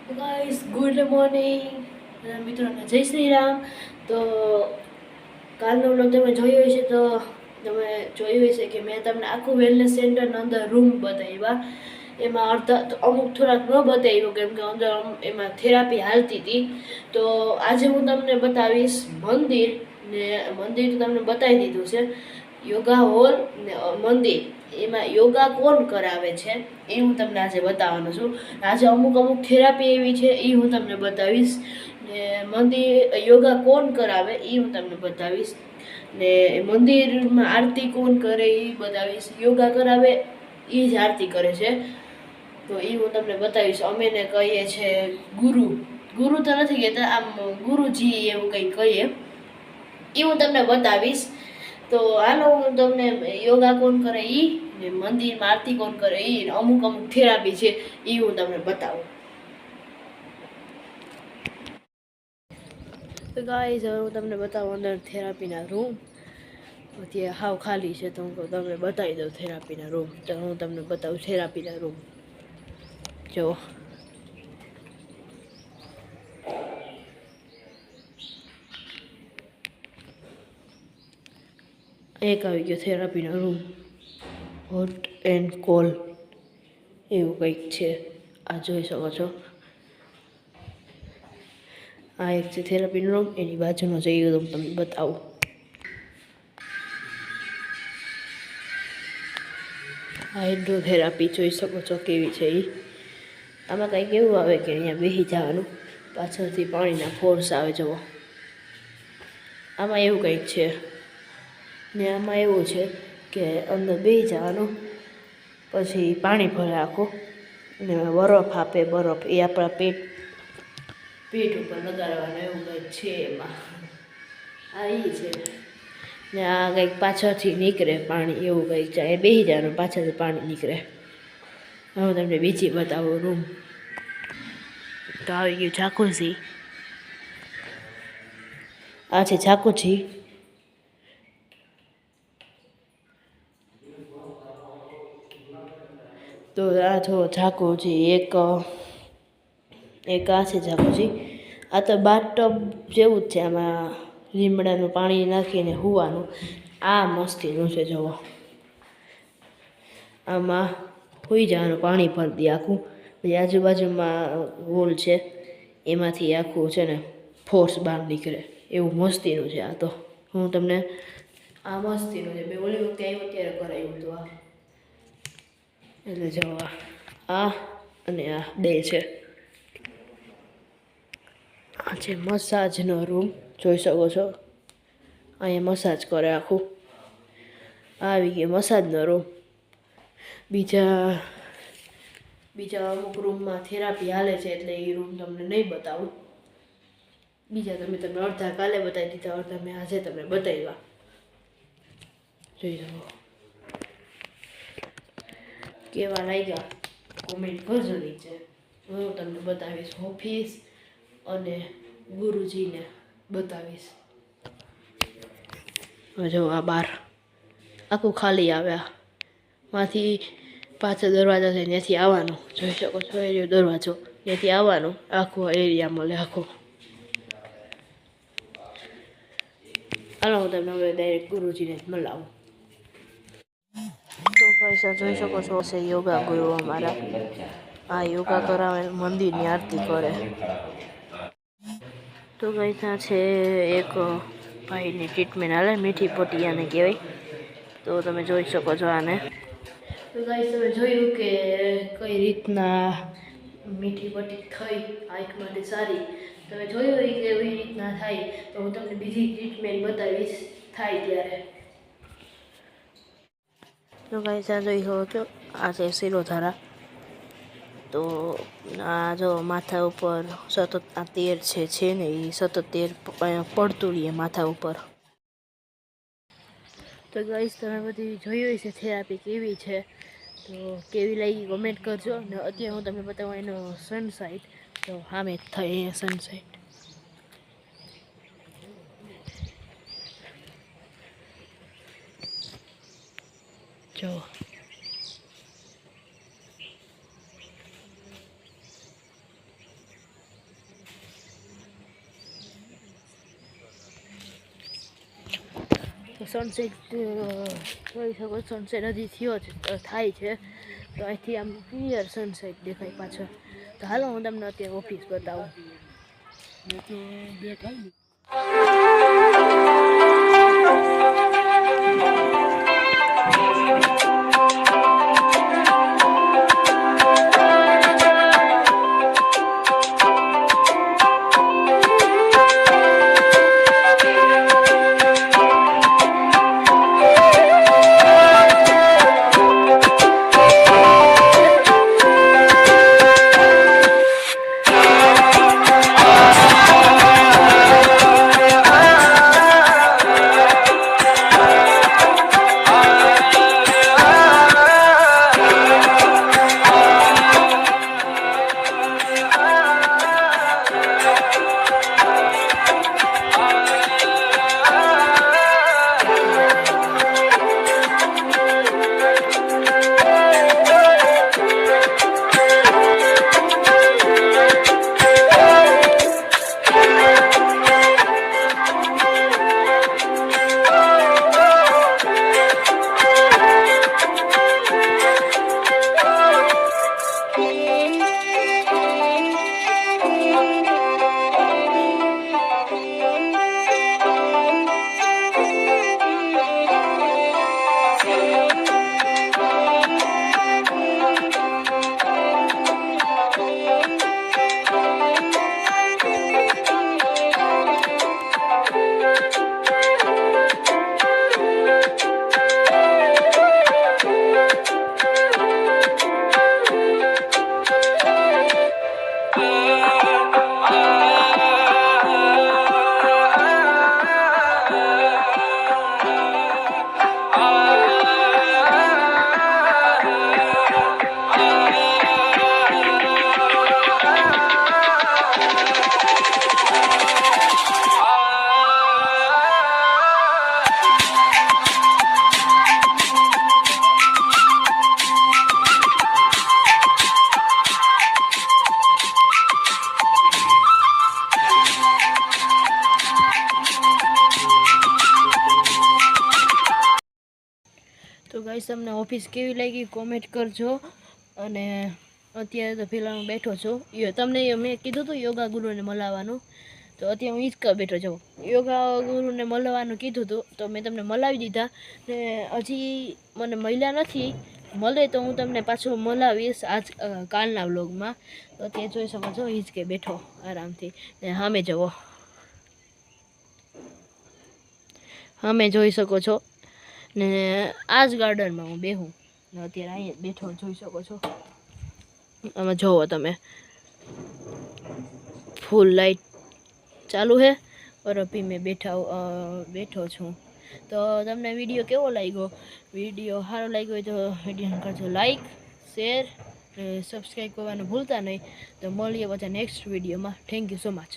Guys good morning મિત્રોને જય શ્રી રામ. તો કાલનો વ્લોગ તમે જોયો હશે તો તમે જોયું હશે કે મેં તમને આખું વેલનેસ સેન્ટરના અંદર રૂમ બતાવ્યા. એમાં અડધા અમુક થોડાક ન બતાવ્યું કેમ કે અંદર એમાં થેરાપી હાલતી હતી. તો આજે હું તમને બતાવીશ મંદિર ને મંદિર તમને બતાવી દીધું છે. યોગા હોલ ને મંદિર એમાં યોગા કોણ કરાવે છે એ હું તમને આજે બતાવવાનું છું. આજે અમુક થેરાપી એવી છે એ હું તમને બતાવીશ ને મંદિર યોગા કોણ કરાવે એ હું તમને બતાવીશ ને મંદિરમાં આરતી કોણ કરે એ બતાવીશ. યોગા કરાવે એ જ આરતી કરે છે તો એ હું તમને બતાવીશ. અમે ને કહીએ છે ગુરુ ગુરુ તો નથી કહેતા, આમ ગુરુજી એવું કંઈ કહીએ એ હું તમને બતાવીશ. તો હાલો હું તમને યોગા કોણ કરે એ ને મંદિરમાં આરતી કોણ કરે એ અમુક થેરાપી છે એ હું તમને બતાવું. તો ગાઈસ હવે હું તમને બતાવું અંદર થેરાપીના રૂમ. અત્યારે હાવ ખાલી છે તો હું તમને બતાવી દઉં થેરાપીના રૂમ. તો હું તમને બતાવું થેરાપીના રૂમ. જો એક આવી ગયો થેરાપીનો રૂમ. હોટ એન્ડ કોલ્ડ એવું કંઈક છે, આ જોઈ શકો છો. આ એક છે થેરાપીનો રૂમ, એની બાજુનો જઈએ તો તમને બતાવું. હાઇડ્રોથેરાપી જોઈ શકો છો કેવી છે એ. આમાં કંઈક એવું આવે કે અહીંયા બેસી જવાનું, પાછળથી પાણીના ફોર્સ આવે જવો. આમાં એવું કંઈક છે ને આમાં એવું છે કે અંદર બેસી જવાનું, પછી પાણી ભરે આખું ને બરફ આપે. બરફ એ આપણા પેટ ઉપર લગાડવાનું એવું કંઈક છે એમાં. આ એ છે ને આ કંઈક પાછળથી નીકળે પાણી એવું કંઈક છે. એ બેસી જવાનું, પાછળથી પાણી નીકળે. હું તમને બીજી બતાવું રૂમ. તો આવી ગયું જાકુઝી. આ છે જાકુઝી. તો આ જો જાકુઝી એક આ છે જાકુઝી. આ તો બાથટબ જેવું જ છે. આમાં લીમડાનું પાણી નાખીને હુવાનું. આ મસ્તીનું છે જુઓ. આમાં સૂઈ જવાનું, પાણી ભરી દે આખું. પછી આજુબાજુમાં હોલ છે, એમાંથી આખું છે ને ફોર્સ બહાર નીકળે એવું મસ્તીનું છે. આ તો હું તમને આ મસ્તીનું છે. મેં ઓલી વખતે આવ્યો ત્યારે કરાવ્યું હતું આ. એટલે જો આ અને આ બે છે. આ છે મસાજનો રૂમ, જોઈ શકો છો. અહીંયા મસાજ કરે આખું. આવી ગયો મસાજનો રૂમ. બીજા અમુક રૂમમાં થેરાપી હાલે છે એટલે એ રૂમ તમને નહીં બતાવું. બીજા તમે અડધા કાલે બતાવી દીધા, અડધા મેં આજે તમને બતાવ્યા. જોઈ શકો કેવા લાગ્યા કોમેન્ટ કરજો નીચે. હું તમને બતાવીશ ઓફિસ અને ગુરુજીને બતાવીશ. જો આ બાર આખું ખાલી આવ્યા, માંથી પાછળ દરવાજો છે ત્યાંથી આવવાનું. જોઈ શકો છો એ દરવાજો, ત્યાંથી આવવાનું. આખો એરિયા મળે આખો. હાલો હું તમને હવે ડાયરેક્ટ ગુરુજીને જ મળાવું. તો પૈસા જોઈ શકો છો છે યોગા ગુરુ અમારા. આ યોગા કરાવે, મંદિરની આરતી કરે. તો ગઈ ત્યાં છે એક ભાઈની ટ્રીટમેન્ટ હાલે, મીઠી પોટિયાને કહેવાય. તો તમે જોઈ શકો છો આને. તો ગાઈસ તમે જોયું કે કઈ રીતના મીઠી પટ્ટી થઈ આંખ માટે સારી. તમે જોયું હોય કે એવી રીતના થાય તો હું તમને બીજી ટ્રીટમેન્ટ બતાવીશ થાય ત્યારે. તો ગાઈસ આ જોઈ શકો છો, આ છે શિરોધારા. તો આ જો માથા ઉપર સતત આ તેર છે ને એ સતત તેર પડતું રહીએ માથા ઉપર. તો ગાઈસ તમે બધી જોઈ છે થેરાપી કેવી છે, તો કેવી લાગી કમેન્ટ કરજો. ને અત્યારે હું તમને બતાવું એનો સનસાઇટ. તો સામે થાય અહીંયા સનસાઇટ. જો સનસેટ જોઈ શકો સનસેટ હજી થયો જ થાય છે તો અહીંથી આમ ક્લિયર સનસેટ દેખાય પાછળ તો હાલો હું તમને અત્યારે ઓફિસ બતાવું તો ગાઈસ તમને ઓફિસ કેવી લાગી કોમેન્ટ કરજો અને અત્યારે તો ફિલહાલ હું બેઠો છું તમને મેં કીધું હતું યોગા ગુરુને મળવાનું તો અત્યારે હું હિંચકા બેઠો છું યોગા ગુરુને મળવાનું કીધું હતું તો મેં તમને મળાવી દીધા ને હજી મને મળ્યા નથી મળે તો હું તમને પાછો મળાવીશ આજ કાલના વ્લોગમાં તો અત્યારે જોઈ શકો છો હિંચકે બેઠો આરામથી ને સામે જવો સામે જોઈ શકો છો ને આ જ ગાર્ડનમાં હું બેહું ને અત્યારે અહીંયા બેઠો જોઈ શકો છો આમાં જોવો તમે ફૂલ લાઈટ ચાલુ છે બરફી મેં બેઠો છું તો તમને વિડીયો કેવો લાગ્યો વિડીયો સારો લાગ્યો હોય તો વિડીયોને કરજો લાઈક શેર સબસ્ક્રાઈબ કરવાનું ભૂલતા નહીં તો મળીએ પાછા નેક્સ્ટ વિડીયોમાં થેન્ક યુ સો મચ